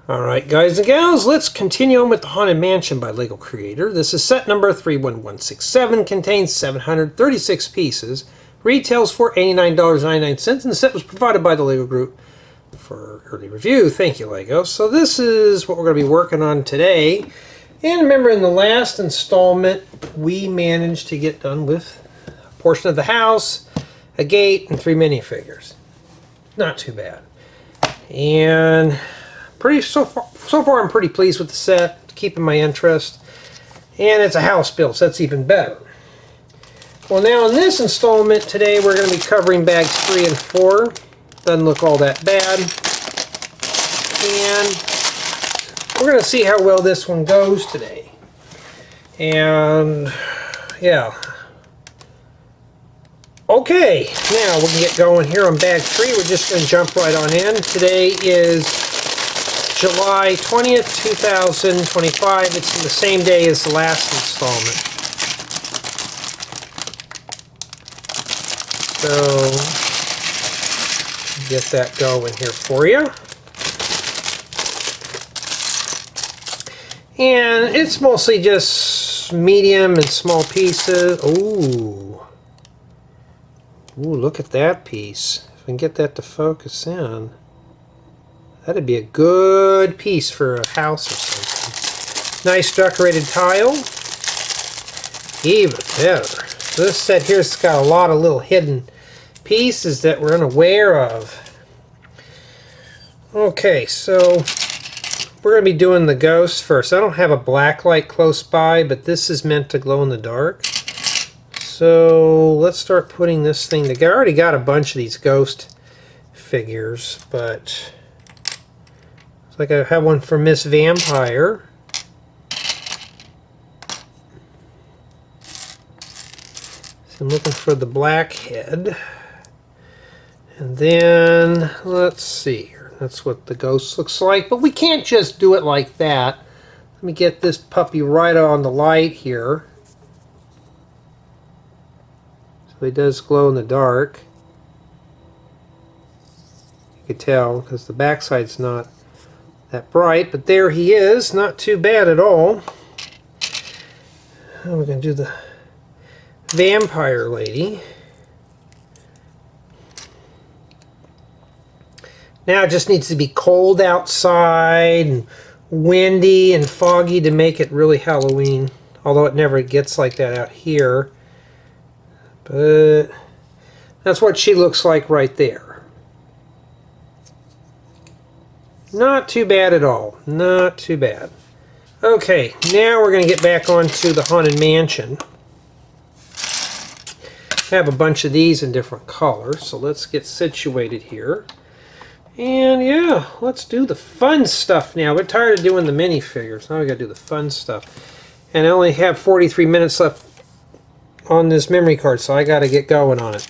Alright guys and gals, let's continue on with the Haunted Mansion by LEGO Creator. This is set number 31167, contains 736 pieces, retails for $89.99, and the set was provided by the LEGO Group for early review. Thank you, LEGO. So this is what we're going to be working on today. And remember, in the last installment, we managed to get done with a portion of the house, a gate, and 3 minifigures. Not too bad. And so far I'm pretty pleased with the set, keeping my interest, and it's a house build, so that's even better. Well, now in this installment today we're going to be covering bags 3 and 4. Doesn't look all that bad, and we're going to see how well this one goes today. And yeah, okay, now we can get going here on bag 3. We're just going to jump right on in. Today is July 20th, 2025. It's the same day as the last installment. So, get that going here for you. And it's mostly just medium and small pieces. Ooh, look at that piece. If I can get that to focus in. That'd be a good piece for a house or something. Nice decorated tile. Even better. This set here's got a lot of little hidden pieces that we're unaware of. Okay, so we're going to be doing the ghost first. I don't have a black light close by, but this is meant to glow in the dark. So let's start putting this thing together. I already got a bunch of these ghost figures, but it's like I have one for Miss Vampire. So I'm looking for the black head. And then, let's see here. That's what the ghost looks like. But we can't just do it like that. Let me get this puppy right on the light here. So he does glow in the dark. You can tell because the backside's not that bright, but there he is. Not too bad at all. Now we're going to do the vampire lady. Now it just needs to be cold outside and windy and foggy to make it really Halloween, although it never gets like that out here. But that's what she looks like right there. Not too bad at all. Not too bad. Okay, now we're going to get back onto the Haunted Mansion. I have a bunch of these in different colors, so let's get situated here. And yeah, let's do the fun stuff now. We're tired of doing the minifigures. Now we got to do the fun stuff. And I only have 43 minutes left on this memory card, so I got to get going on it.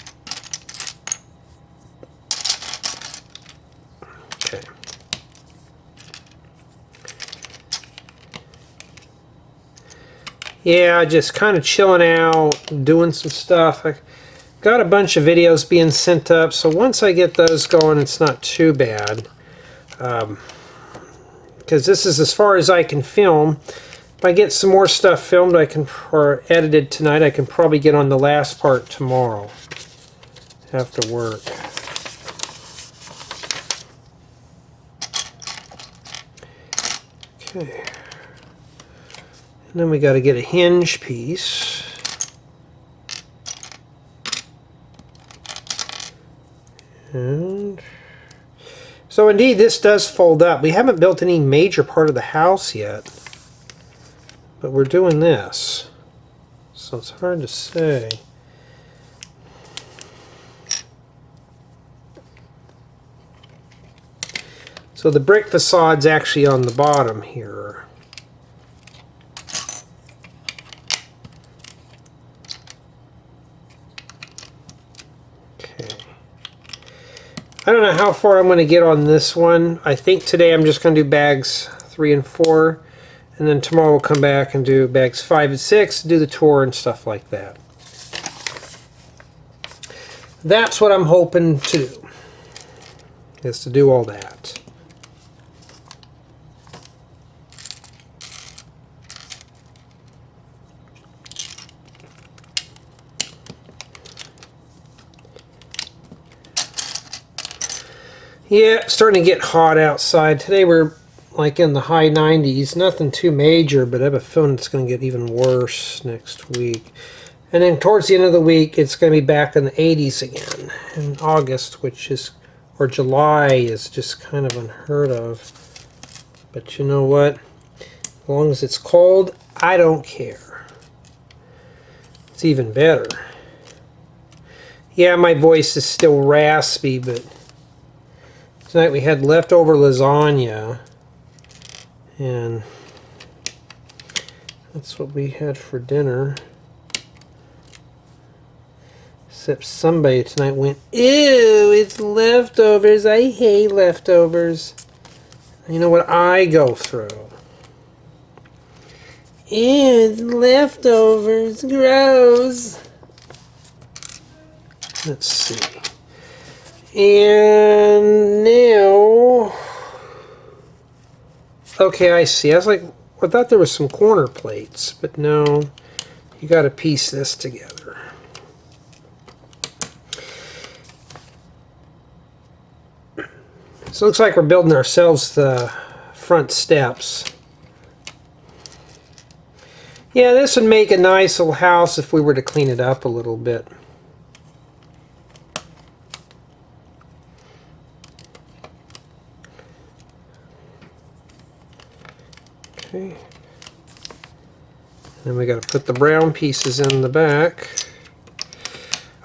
Yeah, just kind of chilling out, doing some stuff. I got a bunch of videos being sent up, so once I get those going, it's not too bad. Because this is as far as I can film. If I get some more stuff filmed, or edited tonight, I can probably get on the last part tomorrow after work. Okay. And then we got to get a hinge piece. And so indeed this does fold up. We haven't built any major part of the house yet, but we're doing this. So it's hard to say. So the brick facade's actually on the bottom here. I don't know how far I'm going to get on this one. I think today I'm just going to do bags 3 and 4. And then tomorrow we'll come back and do bags 5 and 6, do the tour and stuff like that. That's what I'm hoping to do, is to do all that. Yeah, starting to get hot outside. Today we're like in the high 90s. Nothing too major, but I have a feeling it's going to get even worse next week. And then towards the end of the week, it's going to be back in the 80s again. In August, or July, is just kind of unheard of. But you know what? As long as it's cold, I don't care. It's even better. Yeah, my voice is still raspy, but tonight we had leftover lasagna, and that's what we had for dinner. Except somebody tonight went, "Ew, it's leftovers. I hate leftovers." You know what I go through? Ew, it's leftovers. Gross. Let's see. And now, okay, I see. I was like, I thought there was some corner plates, but no, you got to piece this together. So it looks like we're building ourselves the front steps. Yeah, this would make a nice little house if we were to clean it up a little bit. Okay. Then we got to put the brown pieces in the back.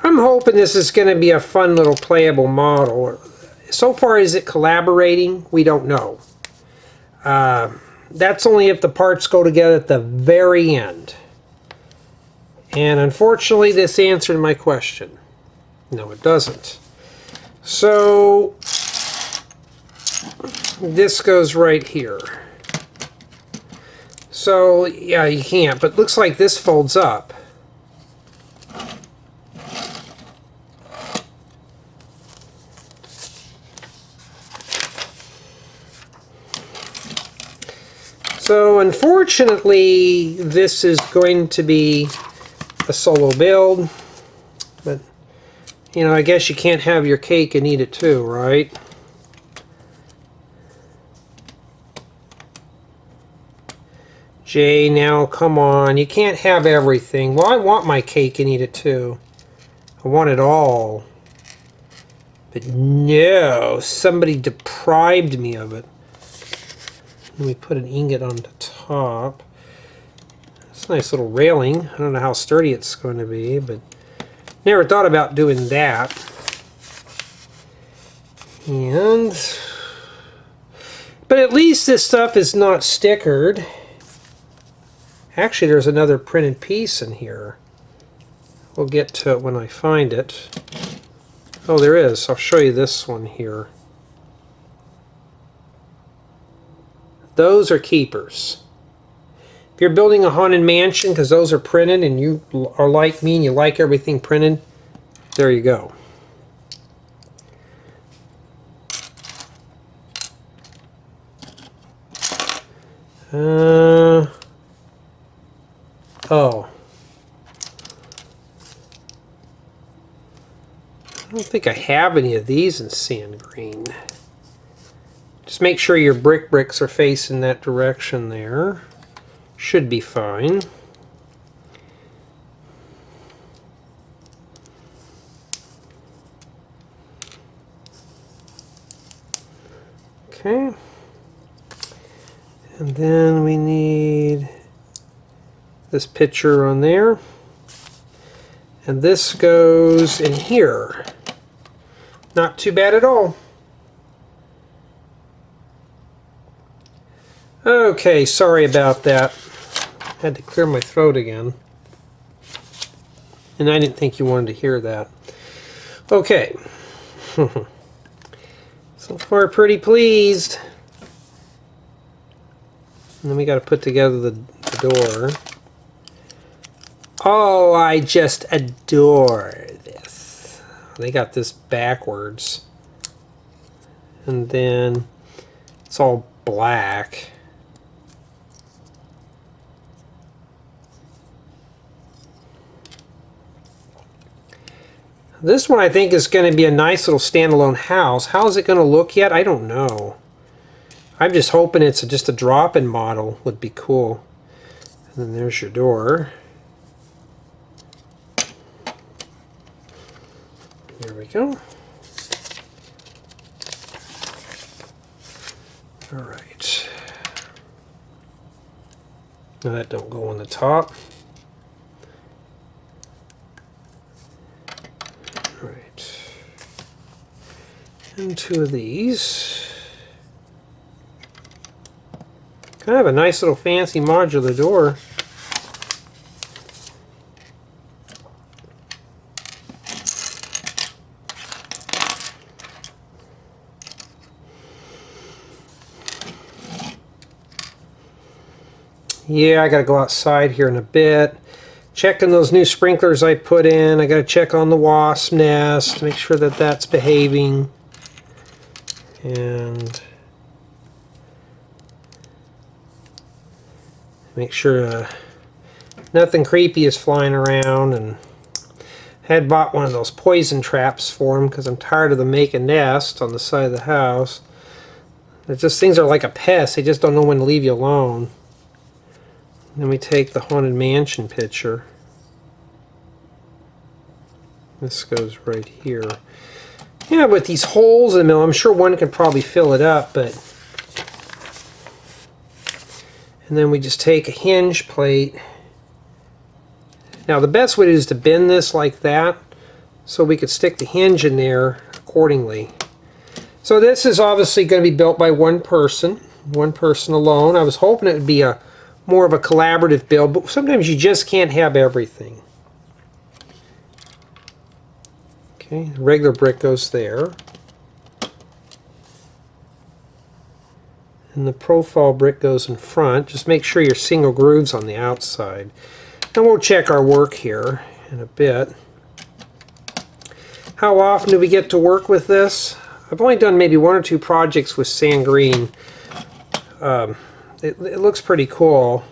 I'm hoping this is going to be a fun little playable model. So far, is it collaborating? We don't know. That's only if the parts go together at the very end. And unfortunately, this answered my question. No, it doesn't. So this goes right here. So, yeah, you can't, but it looks like this folds up. So, unfortunately, this is going to be a solo build, but, you know, I guess you can't have your cake and eat it too, right? Jay, now come on, you can't have everything. Well, I want my cake and eat it too. I want it all. But no, somebody deprived me of it. Let me put an ingot on the top. It's a nice little railing. I don't know how sturdy it's going to be, but never thought about doing that. But at least this stuff is not stickered. Actually, there's another printed piece in here. We'll get to it when I find it. Oh, there is. I'll show you this one here. Those are keepers. If you're building a haunted mansion, because those are printed, and you are like me and you like everything printed, there you go. Oh. I don't think I have any of these in sand green. Just make sure your bricks are facing that direction there. Should be fine. Okay. And then we need this picture on there. And this goes in here. Not too bad at all. Okay, sorry about that. Had to clear my throat again. And I didn't think you wanted to hear that. Okay. So far, pretty pleased. And then we got to put together the door. Oh, I just adore this. They got this backwards. And then it's all black. This one I think is going to be a nice little standalone house. How is it going to look yet? I don't know. I'm just hoping it's just a drop-in model would be cool. And then there's your door. There we go. All right. Now that don't go on the top. All right. And two of these. Kind of a nice little fancy modular door. Yeah, I gotta go outside here in a bit. Checking those new sprinklers I put in. I gotta check on the wasp nest, make sure that that's behaving. And make sure nothing creepy is flying around. And I had bought one of those poison traps for them because I'm tired of them making nests on the side of the house. It's just things are like a pest. They just don't know when to leave you alone. Then we take the Haunted Mansion picture. This goes right here. Yeah, with these holes in the middle, I'm sure one could probably fill it up, but... And then we just take a hinge plate. Now the best way is to bend this like that, so we could stick the hinge in there accordingly. So this is obviously going to be built by one person alone. I was hoping it would be a more of a collaborative build, but sometimes you just can't have everything. Okay, the regular brick goes there. And the profile brick goes in front. Just make sure your single grooves on the outside. And we'll check our work here in a bit. How often do we get to work with this? I've only done maybe one or two projects with sand green. It looks pretty cool.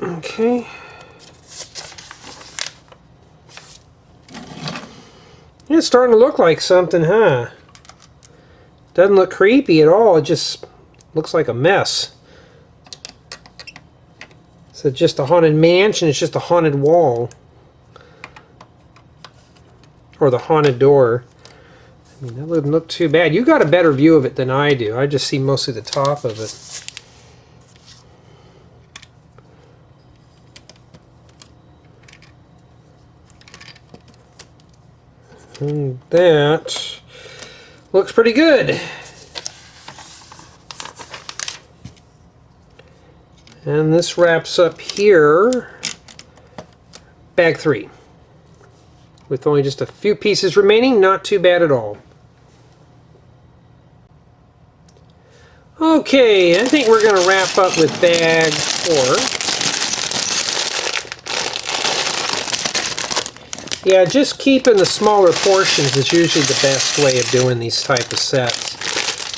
Okay. It's starting to look like something, huh? Doesn't look creepy at all. It just looks like a mess. So just a haunted mansion, it's just a haunted wall. Or the haunted door. I mean, that wouldn't look too bad. You got a better view of it than I do. I just see mostly the top of it. And that looks pretty good. And this wraps up here, bag 3. With only just a few pieces remaining, not too bad at all. Okay, I think we're going to wrap up with bag 4. Yeah, just keeping the smaller portions is usually the best way of doing these type of sets.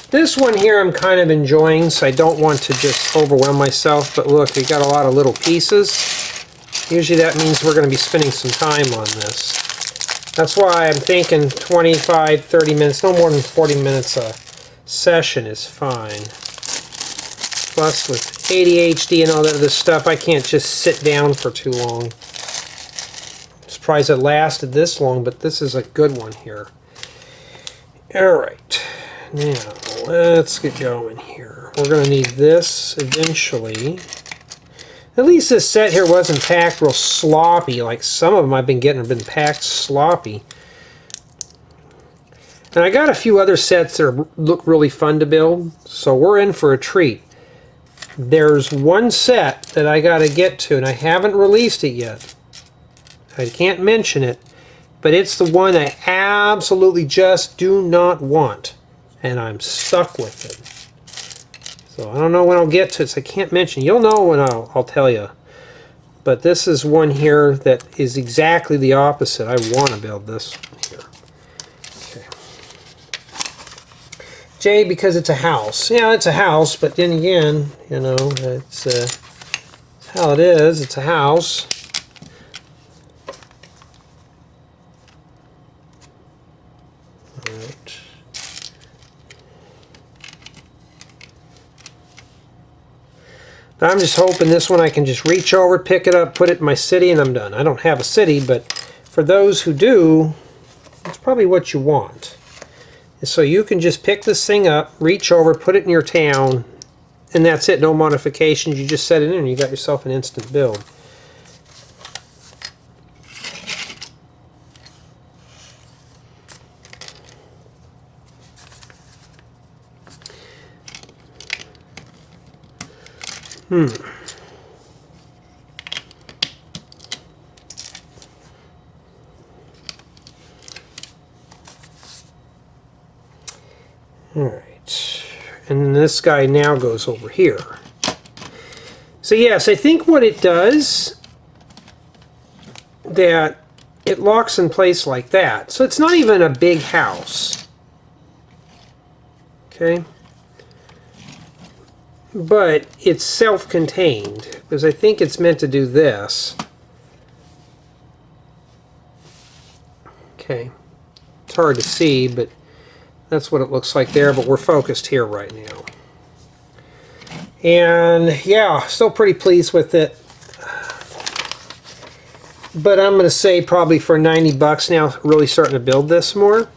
This one here I'm kind of enjoying, so I don't want to just overwhelm myself, but look, we got a lot of little pieces. Usually that means we're going to be spending some time on this. That's why I'm thinking 25, 30 minutes, no more than 40 minutes a session is fine. Plus with ADHD and all that other stuff, I can't just sit down for too long. Surprised it lasted this long, but this is a good one here. Alright, now let's get going here. We're going to need this eventually. At least this set here wasn't packed real sloppy, like some of them I've been getting have been packed sloppy. And I got a few other sets that look really fun to build, so we're in for a treat. There's one set that I got to get to, and I haven't released it yet. I can't mention it, but it's the one I absolutely just do not want, and I'm stuck with it. So I don't know when I'll get to it, so I can't mention. You'll know when I'll tell you. But this is one here that is exactly the opposite. I want to build this one here. Okay. Jay, because it's a house. Yeah, it's a house, but then again, you know, it's how it is. It's a house. All right. But I'm just hoping this one I can just reach over, pick it up, put it in my city, and I'm done. I don't have a city, but for those who do, it's probably what you want. And so you can just pick this thing up, reach over, put it in your town, and that's it. No modifications. You just set it in and you got yourself an instant build. Alright, and then this guy now goes over here. So yes, I think what it does, that it locks in place like that. So it's not even a big house. Okay? But it's self-contained, because I think it's meant to do this. Okay, it's hard to see, but that's what it looks like there, but we're focused here right now. And yeah, still pretty pleased with it. But I'm going to say probably for 90 bucks now, really starting to build this more.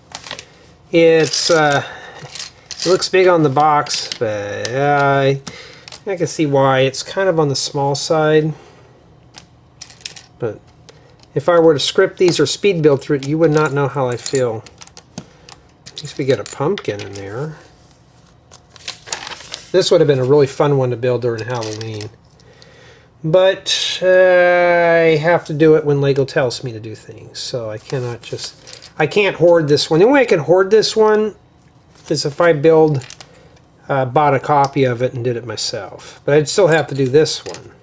It's it looks big on the box, but I can see why. It's kind of on the small side. But if I were to script these or speed build through it, you would not know how I feel. At least we get a pumpkin in there. This would have been a really fun one to build during Halloween. But I have to do it when LEGO tells me to do things. So I can't hoard this one. The only way I can hoard this one is if I bought a copy of it and did it myself. But I'd still have to do this one.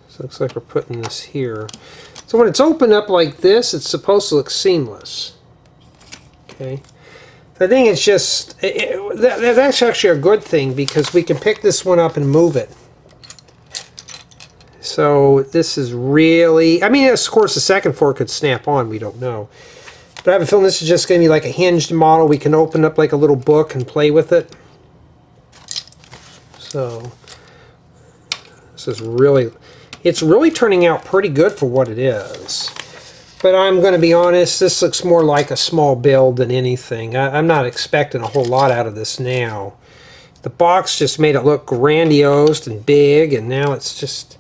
So it looks like we're putting this here. So when it's opened up like this, it's supposed to look seamless. Okay. I think it's just, that's actually a good thing, because we can pick this one up and move it. So this is really, I mean, of course the second fork could snap on, we don't know. But I have a feeling this is just going to be like a hinged model. We can open up like a little book and play with it. So this is really, it's really turning out pretty good for what it is. But I'm going to be honest, this looks more like a small build than anything. I'm not expecting a whole lot out of this now. The box just made it look grandiose and big, and now it's just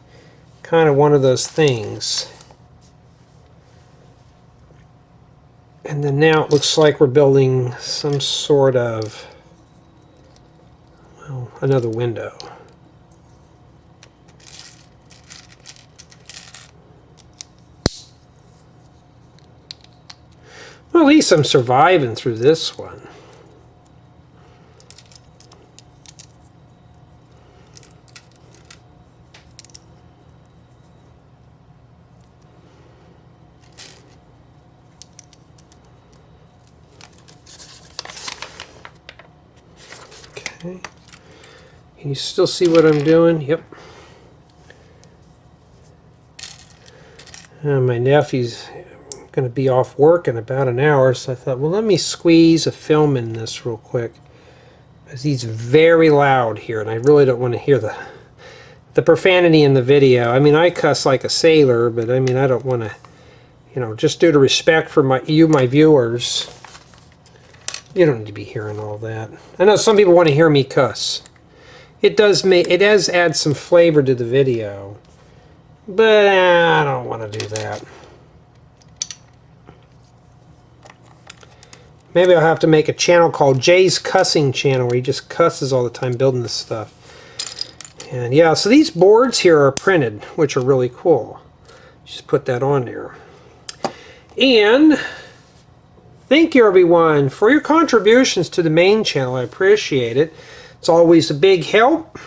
kind of one of those things. And then now it looks like we're building some sort of, well, another window. Well, at least I'm surviving through this one. Okay. Can you still see what I'm doing? Yep. My nephew's going to be off work in about an hour, so I thought, well, let me squeeze a film in this real quick, because he's very loud here, and I really don't want to hear the profanity in the video. I mean, I cuss like a sailor, but I mean, I don't want to, you know, just due to respect for my viewers, you don't need to be hearing all that. I know some people want to hear me cuss. It does add some flavor to the video, but I don't want to do that. Maybe I'll have to make a channel called Jay's Cussing Channel, where he just cusses all the time building this stuff. And yeah, so these boards here are printed, which are really cool. Just put that on there. And thank you, everyone, for your contributions to the main channel. I appreciate it. It's always a big help.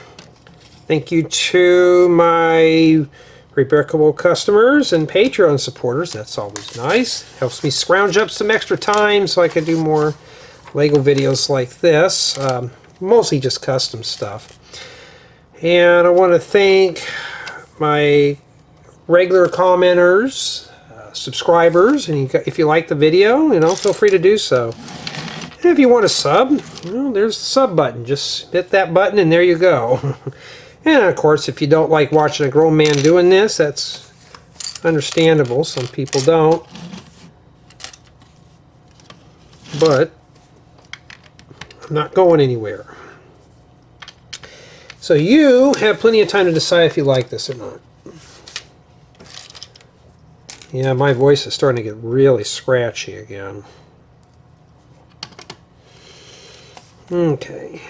Thank you to my Rebreakable customers and Patreon supporters. That's always nice. Helps me scrounge up some extra time so I can do more Lego videos like this. Mostly just custom stuff. And I want to thank my regular commenters, subscribers, and if you like the video, feel free to do so. And if you want to sub, there's the sub button. Just hit that button and there you go. And of course, if you don't like watching a grown man doing this, that's understandable. Some people don't. But I'm not going anywhere. So you have plenty of time to decide if you like this or not. Yeah, my voice is starting to get really scratchy again. Okay.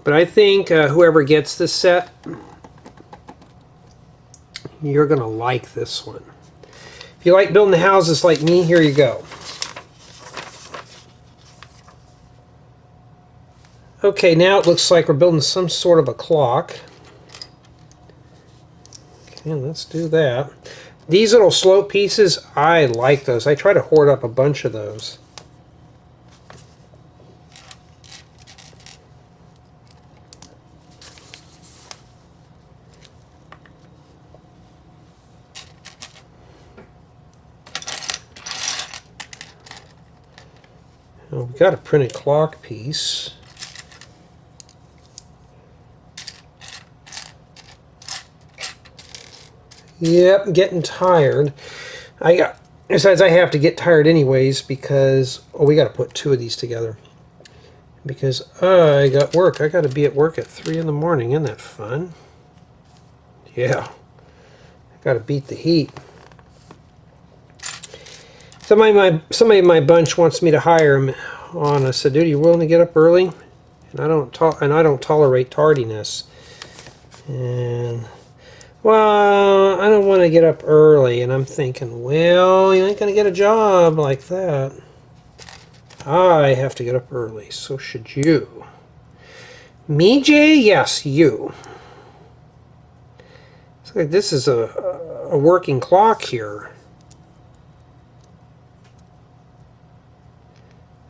But I think whoever gets this set, you're going to like this one. If you like building houses like me, here you go. Okay, now it looks like we're building some sort of a clock. Okay, let's do that. These little slope pieces, I like those. I try to hoard up a bunch of those. Well, we got a printed clock piece. Yep, I'm getting tired. Besides, I have to get tired anyways because we got to put two of these together. Because I got work. I got to be at work at 3 in the morning. Isn't that fun? Yeah. I got to beat the heat. Somebody in my bunch wants me to hire him on. I said, dude, you willing to get up early? And I don't tolerate tardiness. And well, I don't want to get up early. And I'm thinking, well, you ain't gonna get a job like that. I have to get up early. So should you. Me, Jay? Yes, you. It's like this is a working clock here.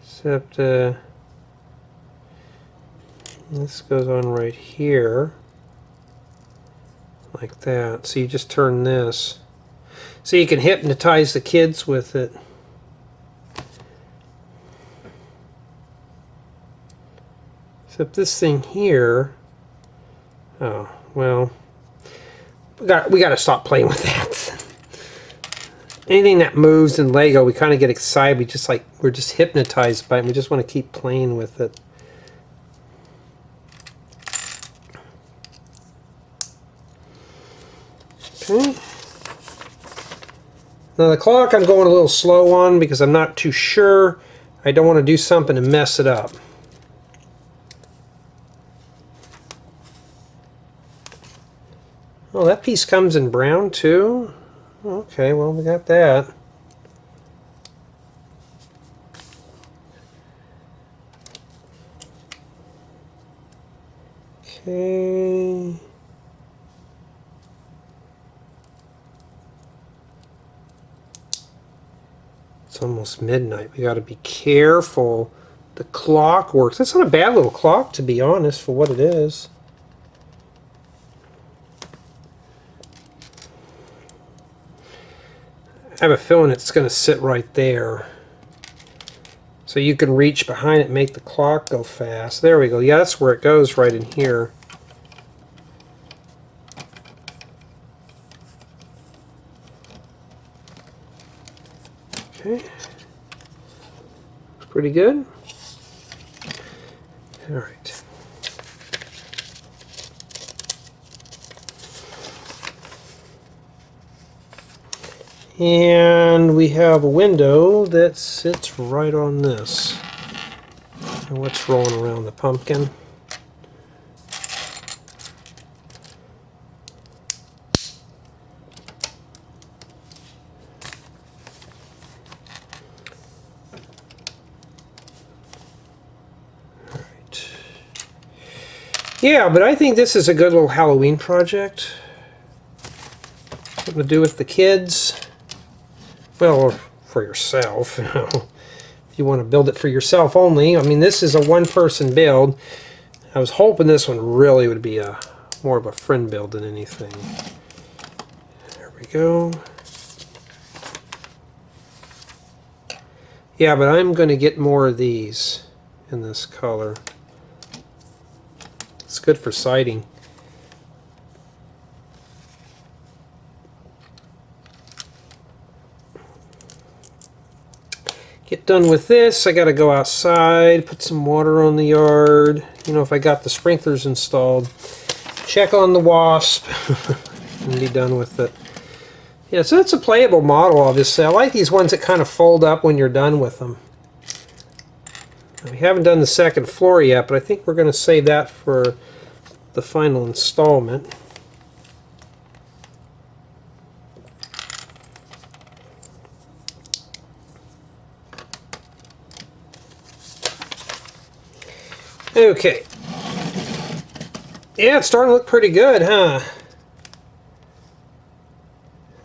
Except this goes on right here like that. So you just turn this so you can hypnotize the kids with it. Except this thing here, oh well, we got to stop playing with that. Anything that moves in Lego, we kind of get excited. We're just hypnotized by it. We just want to keep playing with it. Okay. Now the clock I'm going a little slow on because I'm not too sure. I don't want to do something to mess it up. Oh, that piece comes in brown too? Okay, well, we got that. Okay. It's almost midnight. We got to be careful. The clock works. That's not a bad little clock, to be honest, for what it is. I have a feeling it's going to sit right there. So you can reach behind it and make the clock go fast. There we go. Yeah, that's where it goes, right in here. Okay. Pretty good. All right. And we have a window that sits right on this. And what's rolling around the pumpkin? Yeah, but I think this is a good little Halloween project. Something to do with the kids. Well, or for yourself, you know. If you want to build it for yourself only. I mean, this is a one-person build. I was hoping this one really would be more of a friend build than anything. There we go. Yeah, but I'm going to get more of these in this color. It's good for siding. Get done with this, I got to go outside, put some water on the yard. You know, if I got the sprinklers installed. Check on the wasp and be done with it. Yeah, so that's a playable model, obviously. I like these ones that kind of fold up when you're done with them. We haven't done the second floor yet, but I think we're going to save that for the final installment. Okay. Yeah, it's starting to look pretty good, huh?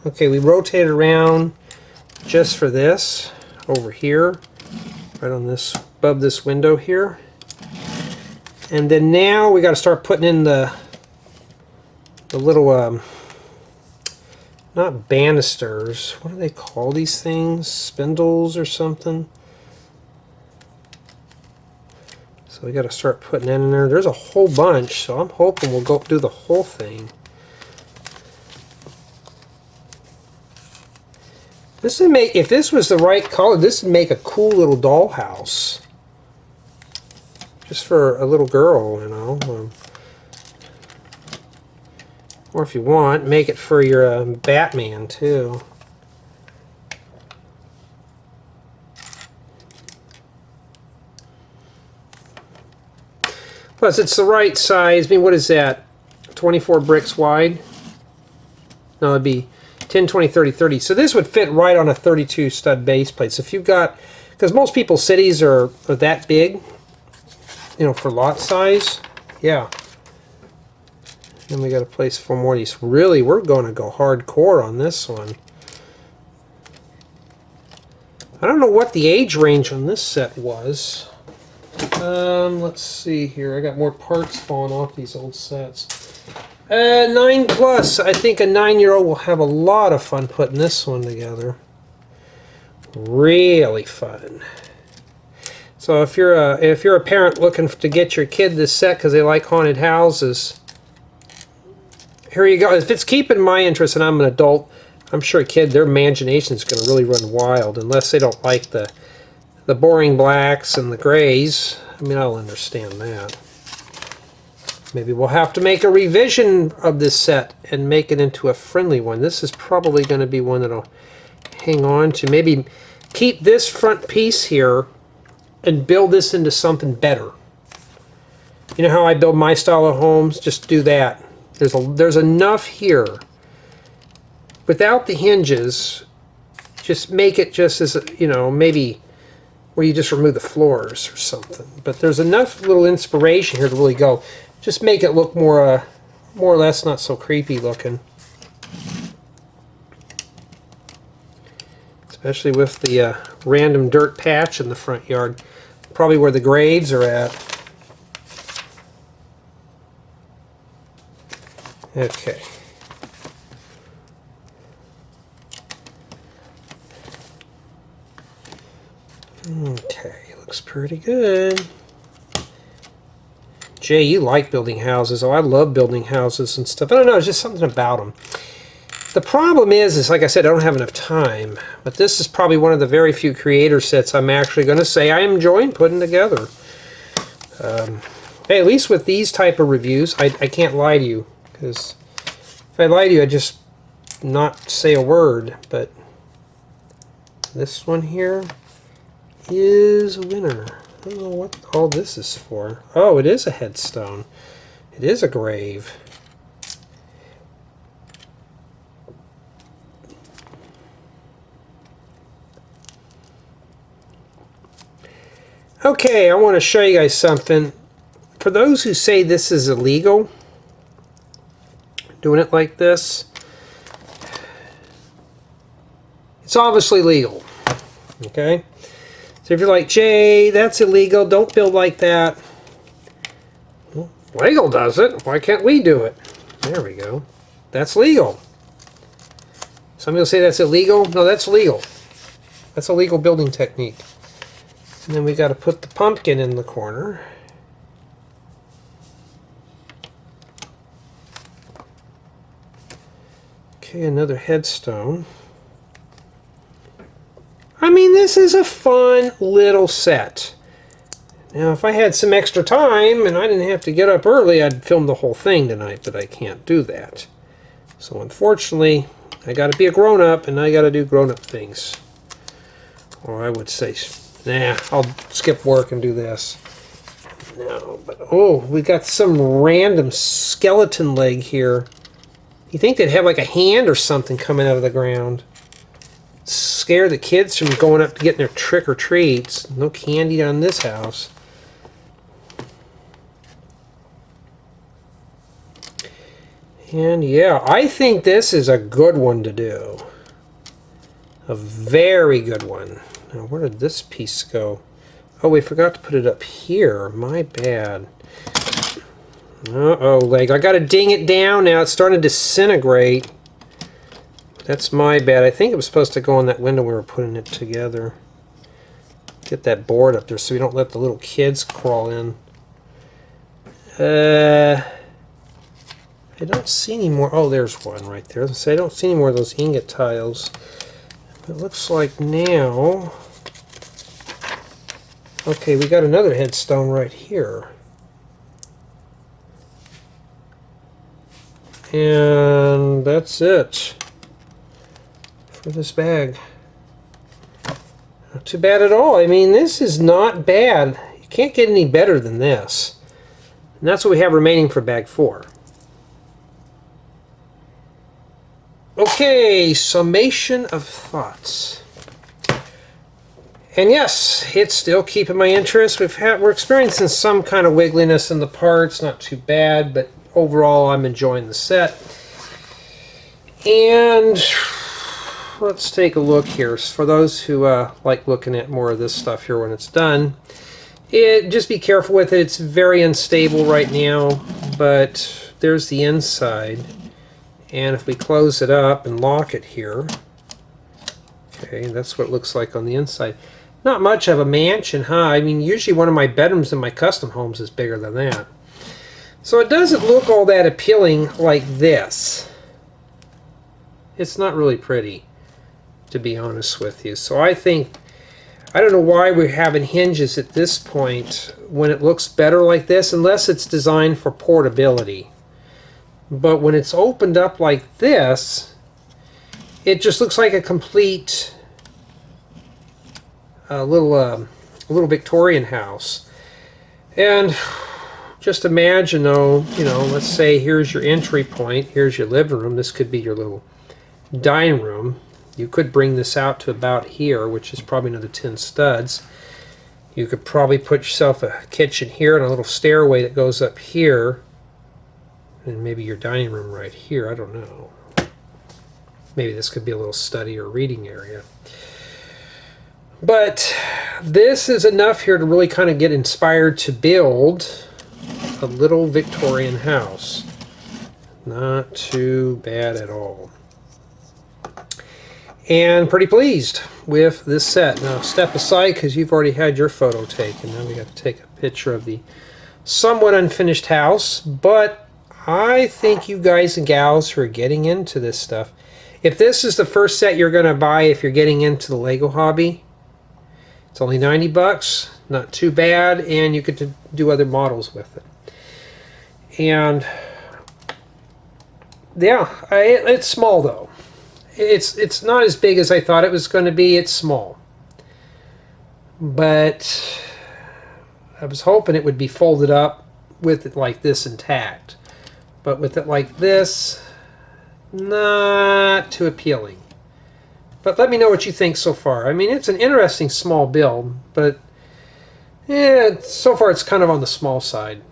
Okay, we rotate around just for this over here, right on this, above this window here. And then now we got to start putting in the little, not banisters, what do they call these things? Spindles or something? So we got to start putting in there. There's a whole bunch, so I'm hoping we'll go do the whole thing. This would make, if this was the right color, this would make a cool little dollhouse. Just for a little girl, you know. Or if you want, make it for your Batman too. Plus, it's the right size. I mean, what is that? 24 bricks wide? No, it'd be 10, 20, 30, 30. So this would fit right on a 32 stud base plate. So if you've got, because most people's cities are that big, you know, for lot size. Yeah. Then we got to place 4 more of these. Really, we're going to go hardcore on this one. I don't know what the age range on this set was. Let's see here. I got more parts falling off these old sets. 9 plus. I think a 9-year-old will have a lot of fun putting this one together. Really fun. So if you're a parent looking to get your kid this set because they like haunted houses, here you go. If it's keeping my interest and I'm an adult, I'm sure a kid, their imagination is going to really run wild unless they don't like the boring blacks and the grays. I mean, I'll understand that. Maybe we'll have to make a revision of this set and make it into a friendly one. This is probably going to be one that I'll hang on to. Maybe keep this front piece here and build this into something better. You know how I build my style of homes? Just do that. There's enough here. Without the hinges, just make it just as, you know, maybe where you just remove the floors or something. But there's enough little inspiration here to really go. Just make it look more or less not so creepy looking. Especially with the random dirt patch in the front yard. Probably where the graves are at. Okay. Okay, looks pretty good. Jay, you like building houses. Oh, I love building houses and stuff. I don't know, it's just something about them. The problem is like I said, I don't have enough time. But this is probably one of the very few creator sets I'm actually going to say I am enjoying putting together. Hey, at least with these type of reviews, I can't lie to you. Because if I lie to you, I'd just not say a word. But this one here is a winner. I don't know what all this is for. Oh, it is a headstone. It is a grave. Okay, I want to show you guys something. for those who say this is illegal, doing it like this, it's obviously legal. Okay? So if you're like, Jay, that's illegal, don't build like that. Well, legal does it. Why can't we do it? There we go. That's legal. Some people say that's illegal. No, that's legal. That's a legal building technique. And then we got to put the pumpkin in the corner. Okay, another headstone. I mean, this is a fun little set. Now, if I had some extra time and I didn't have to get up early, I'd film the whole thing tonight, but I can't do that. So unfortunately, I got to be a grown-up, and I got to do grown-up things. Or I would say, nah, I'll skip work and do this. No, but oh, we got some random skeleton leg here. You think they'd have like a hand or something coming out of the ground? Scare the kids from going up to getting their trick or treats. No candy on this house. And yeah, I think this is a good one to do. A very good one. Now, where did this piece go? Oh, we forgot to put it up here. My bad. Uh-oh, leg. I gotta ding it down now. It's starting to disintegrate. That's my bad. I think it was supposed to go in that window we were putting it together. Get that board up there so we don't let the little kids crawl in. I don't see any more. Oh, there's one right there. So I don't see any more of those ingot tiles. It looks like now... Okay, we got another headstone right here. And that's it for this bag. Not too bad at all. I mean, this is not bad. You can't get any better than this. And that's what we have remaining for bag 4. Okay, Summation of Thoughts. And yes, it's still keeping my interest. We're experiencing some kind of wiggliness in the parts, not too bad, but overall I'm enjoying the set. And let's take a look here. For those who like looking at more of this stuff here when it's done, just be careful with it. It's very unstable right now, but there's the inside. And if we close it up and lock it here, okay, that's what it looks like on the inside. Not much of a mansion, huh? I mean, usually one of my bedrooms in my custom homes is bigger than that. So it doesn't look all that appealing like this. It's not really pretty, to be honest with you. So I don't know why we're having hinges at this point when it looks better like this, unless it's designed for portability. But when it's opened up like this, it just looks like a complete little Victorian house. And just imagine, though, let's say here's your entry point, here's your living room. This could be your little dining room. You could bring this out to about here, which is probably another 10 studs. You could probably put yourself a kitchen here and a little stairway that goes up here. And maybe your dining room right here. I don't know. Maybe this could be a little study or reading area. But this is enough here to really kind of get inspired to build a little Victorian house. Not too bad at all. And pretty pleased with this set. Now step aside because you've already had your photo taken. Now we got to take a picture of the somewhat unfinished house. But I think you guys and gals who are getting into this stuff, if this is the first set you're going to buy if you're getting into the Lego hobby, it's only 90 bucks, not too bad, and you could do other models with it. And yeah, it's small though. It's not as big as I thought it was going to be. It's small. But I was hoping it would be folded up with it like this intact. But with it like this, not too appealing. But let me know what you think so far. I mean, it's an interesting small build, but yeah, so far it's kind of on the small side.